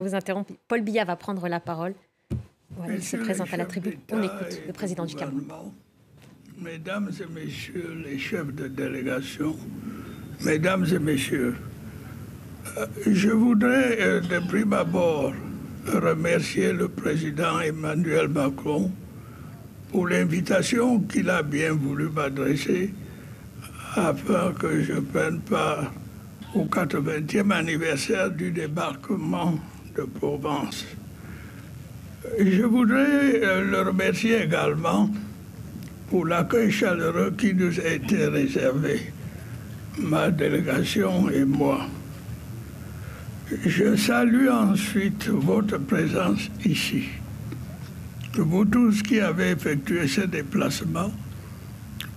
Vous interrompez. Paul Biya va prendre la parole. Voilà, il se présente à la tribune. On écoute le président du Cameroun. Mesdames et messieurs les chefs de délégation, mesdames et messieurs, je voudrais de prime abord remercier le président Emmanuel Macron pour l'invitation qu'il a bien voulu m'adresser afin que je prenne part au 80e anniversaire du débarquement de Provence. Je voudrais le remercier également pour l'accueil chaleureux qui nous a été réservé, ma délégation et moi. Je salue ensuite votre présence ici. Vous tous qui avez effectué ce déplacement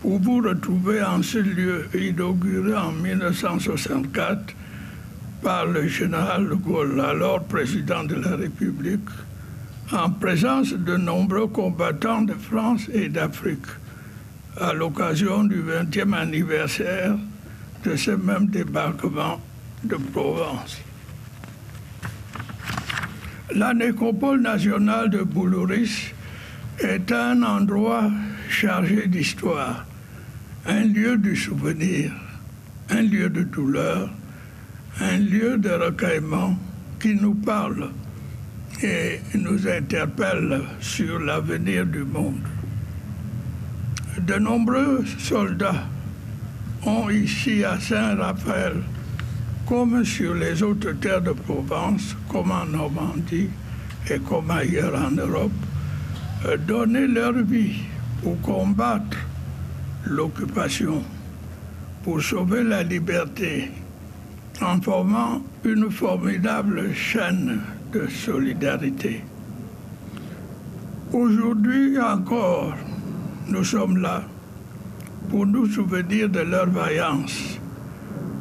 pour vous retrouver en ce lieu inauguré en 1964 par le général de Gaulle, alors président de la République, en présence de nombreux combattants de France et d'Afrique, à l'occasion du 20e anniversaire de ce même débarquement de Provence. La nécropole nationale de Boulouris est un endroit chargé d'histoire, un lieu du souvenir, un lieu de douleur, un lieu de recueillement qui nous parle et nous interpelle sur l'avenir du monde. De nombreux soldats ont ici à Saint-Raphaël, comme sur les autres terres de Provence, comme en Normandie et comme ailleurs en Europe, donné leur vie pour combattre l'occupation, pour sauver la liberté, en formant une formidable chaîne de solidarité. Aujourd'hui encore, nous sommes là pour nous souvenir de leur vaillance,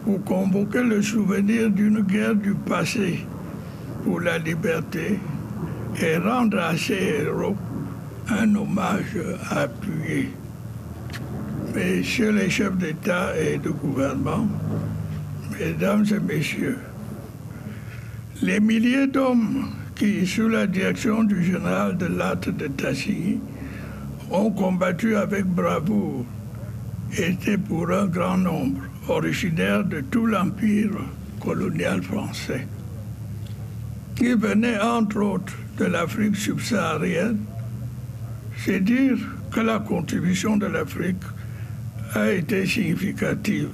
pour convoquer le souvenir d'une guerre du passé pour la liberté et rendre à ces héros un hommage appuyé. Messieurs les chefs d'État et de gouvernement, mesdames et messieurs, les milliers d'hommes qui, sous la direction du général de Lattre de Tassigny, ont combattu avec bravoure, étaient pour un grand nombre originaires de tout l'empire colonial français, qui venaient entre autres de l'Afrique subsaharienne. C'est dire que la contribution de l'Afrique a été significative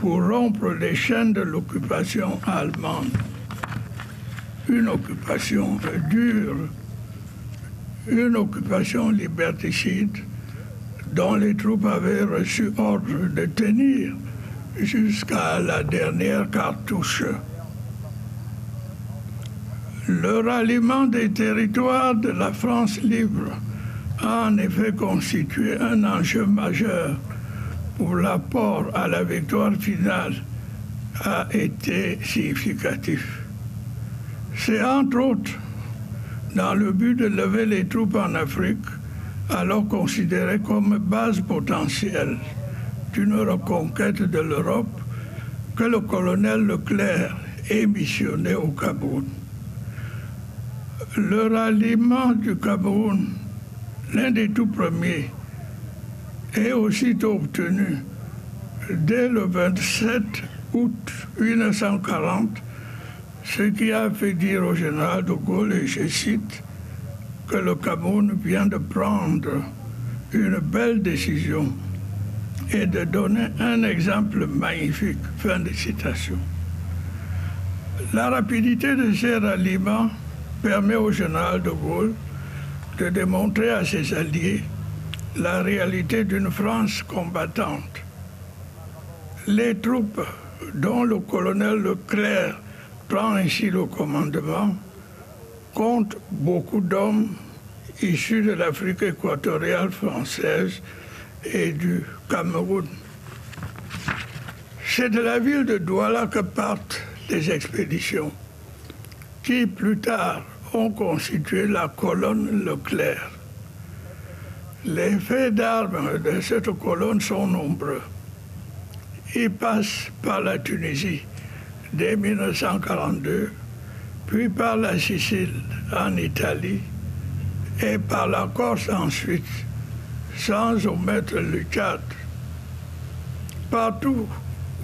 pour rompre les chaînes de l'occupation allemande. Une occupation dure, une occupation liberticide dont les troupes avaient reçu ordre de tenir jusqu'à la dernière cartouche. Le ralliement des territoires de la France libre a en effet constitué un enjeu majeur pour l'apport à la victoire finale a été significatif. C'est entre autres dans le but de lever les troupes en Afrique, alors considérée comme base potentielle d'une reconquête de l'Europe, que le colonel Leclerc est missionné au Cameroun. Le ralliement du Cameroun, l'un des tout premiers, est aussitôt obtenu dès le 27 août 1940, ce qui a fait dire au général de Gaulle, et je cite, que le Cameroun vient de prendre une belle décision et de donner un exemple magnifique. Fin de citation. La rapidité de ces ralliements permet au général de Gaulle de démontrer à ses alliés la réalité d'une France combattante. Les troupes dont le colonel Leclerc prend ainsi le commandement comptent beaucoup d'hommes issus de l'Afrique équatoriale française et du Cameroun. C'est de la ville de Douala que partent les expéditions, qui plus tard ont constitué la colonne Leclerc. Les faits d'armes de cette colonne sont nombreux. Ils passent par la Tunisie dès 1942 puis par la Sicile en Italie et par la Corse ensuite, sans omettre le Tchad. Partout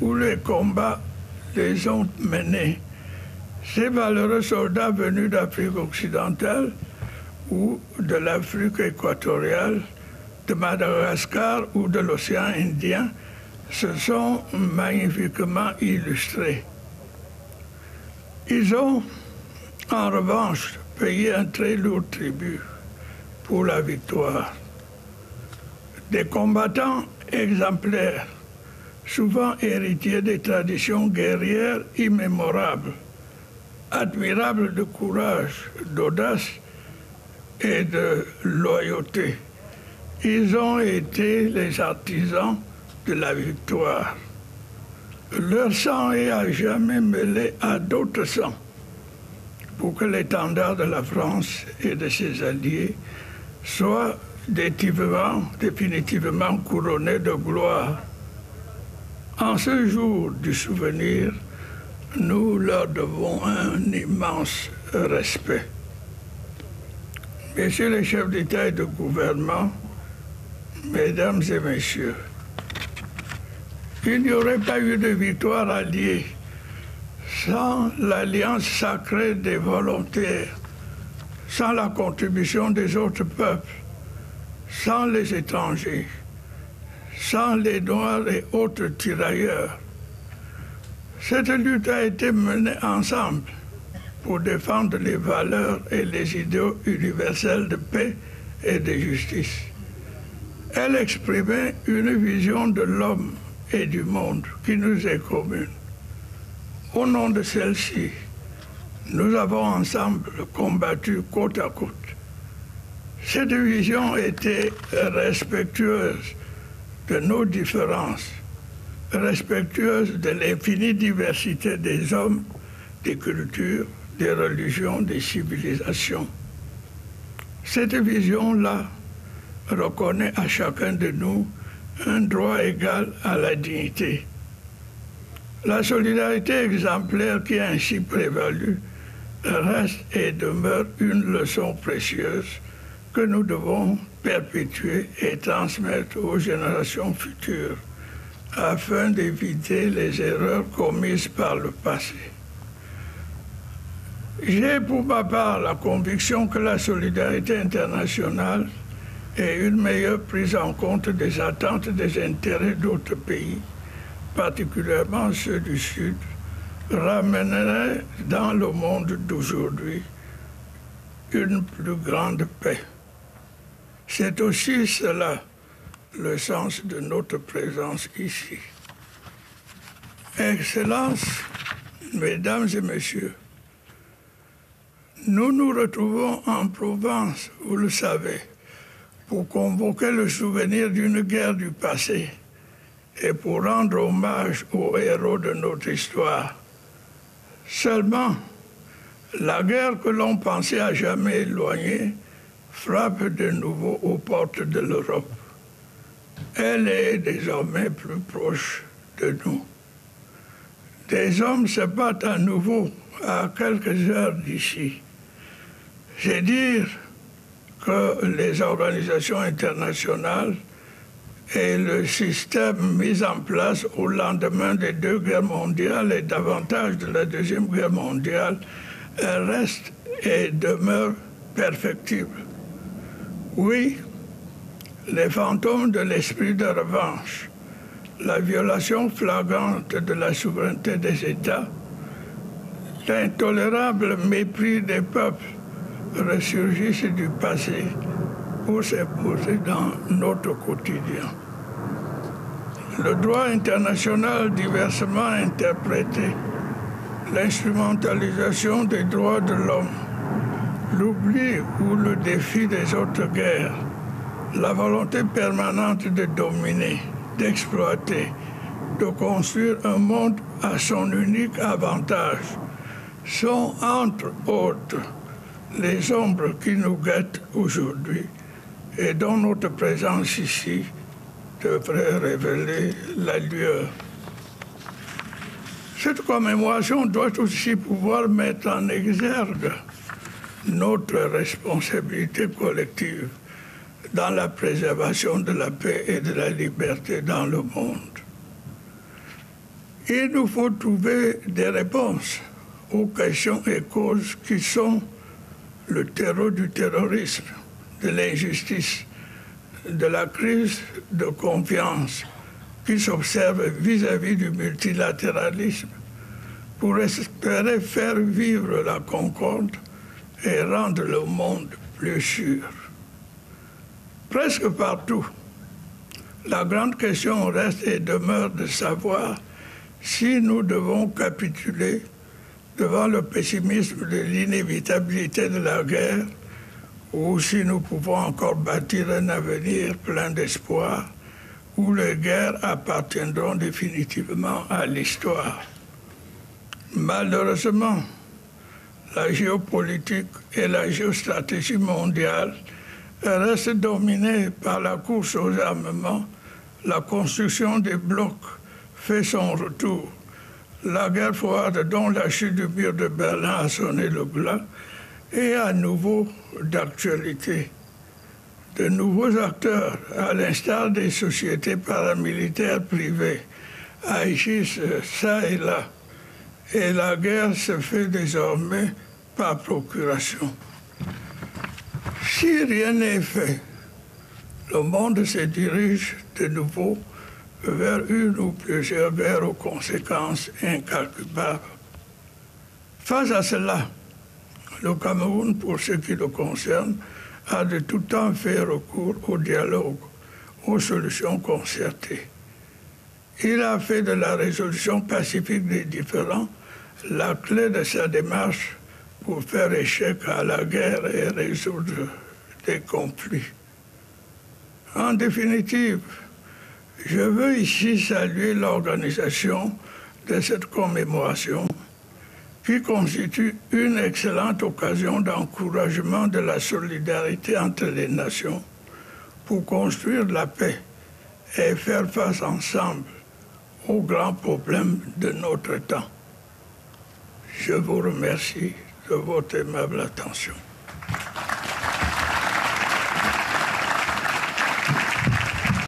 où les combats les ont menés, ces valeureux soldats venus d'Afrique occidentale ou de l'Afrique équatoriale, de Madagascar ou de l'océan Indien se sont magnifiquement illustrés. Ils ont, en revanche, payé un très lourd tribut pour la victoire. Des combattants exemplaires, souvent héritiers des traditions guerrières immémorables, admirables de courage, d'audace et de loyauté. Ils ont été les artisans de la victoire. Leur sang est à jamais mêlé à d'autres sangs pour que l'étendard de la France et de ses alliés soit définitivement couronné de gloire. En ce jour du souvenir, nous leur devons un immense respect. Messieurs les chefs d'État et de gouvernement, Mesdames et Messieurs, il n'y aurait pas eu de victoire alliée sans l'alliance sacrée des volontaires, sans la contribution des autres peuples, sans les étrangers, sans les Noirs et autres tirailleurs. Cette lutte a été menée ensemble pour défendre les valeurs et les idéaux universels de paix et de justice. Elle exprimait une vision de l'homme et du monde qui nous est commune. Au nom de celle-ci, nous avons ensemble combattu côte à côte. Cette vision était respectueuse de nos différences, respectueuse de l'infinie diversité des hommes, des cultures, des religions, des civilisations. Cette vision-là reconnaît à chacun de nous un droit égal à la dignité. La solidarité exemplaire qui a ainsi prévalu reste et demeure une leçon précieuse que nous devons perpétuer et transmettre aux générations futures afin d'éviter les erreurs commises par le passé. J'ai pour ma part la conviction que la solidarité internationale et une meilleure prise en compte des attentes et des intérêts d'autres pays, particulièrement ceux du Sud, ramènerait dans le monde d'aujourd'hui une plus grande paix. C'est aussi cela le sens de notre présence ici. Excellences, Mesdames et Messieurs, nous nous retrouvons en Provence, vous le savez, pour convoquer le souvenir d'une guerre du passé et pour rendre hommage aux héros de notre histoire. Seulement, la guerre que l'on pensait à jamais éloignée frappe de nouveau aux portes de l'Europe. Elle est désormais plus proche de nous. Des hommes se battent à nouveau à quelques heures d'ici. C'est dire que les organisations internationales et le système mis en place au lendemain des deux guerres mondiales et davantage de la Deuxième Guerre mondiale restent et demeurent perfectibles. Oui, les fantômes de l'esprit de revanche, la violation flagrante de la souveraineté des États, l'intolérable mépris des peuples ressurgissent du passé pour s'imposer dans notre quotidien. Le droit international diversement interprété, l'instrumentalisation des droits de l'homme, l'oubli ou le défi des autres guerres, la volonté permanente de dominer, d'exploiter, de construire un monde à son unique avantage, sont entre autres les ombres qui nous guettent aujourd'hui et dont notre présence ici devrait révéler la lueur. Cette commémoration doit aussi pouvoir mettre en exergue notre responsabilité collective dans la préservation de la paix et de la liberté dans le monde. Il nous faut trouver des réponses aux questions et causes qui sont le terreau du terrorisme, de l'injustice, de la crise de confiance qui s'observe vis-à-vis du multilatéralisme pour espérer faire vivre la concorde et rendre le monde plus sûr. Presque partout, la grande question reste et demeure de savoir si nous devons capituler devant le pessimisme de l'inévitabilité de la guerre ou si nous pouvons encore bâtir un avenir plein d'espoir où les guerres appartiendront définitivement à l'histoire. Malheureusement, la géopolitique et la géostratégie mondiale restent dominées par la course aux armements. La construction des blocs fait son retour. La guerre froide dont la chute du mur de Berlin a sonné le glas est à nouveau d'actualité. De nouveaux acteurs, à l'instar des sociétés paramilitaires privées, agissent ça et là. Et la guerre se fait désormais par procuration. Si rien n'est fait, le monde se dirige de nouveau vers une ou plusieurs guerres aux conséquences incalculables. Face à cela, le Cameroun, pour ce qui le concerne, a de tout temps fait recours au dialogue, aux solutions concertées. Il a fait de la résolution pacifique des différends la clé de sa démarche pour faire échec à la guerre et résoudre des conflits. En définitive, je veux ici saluer l'organisation de cette commémoration qui constitue une excellente occasion d'encouragement de la solidarité entre les nations pour construire la paix et faire face ensemble aux grands problèmes de notre temps. Je vous remercie de votre aimable attention.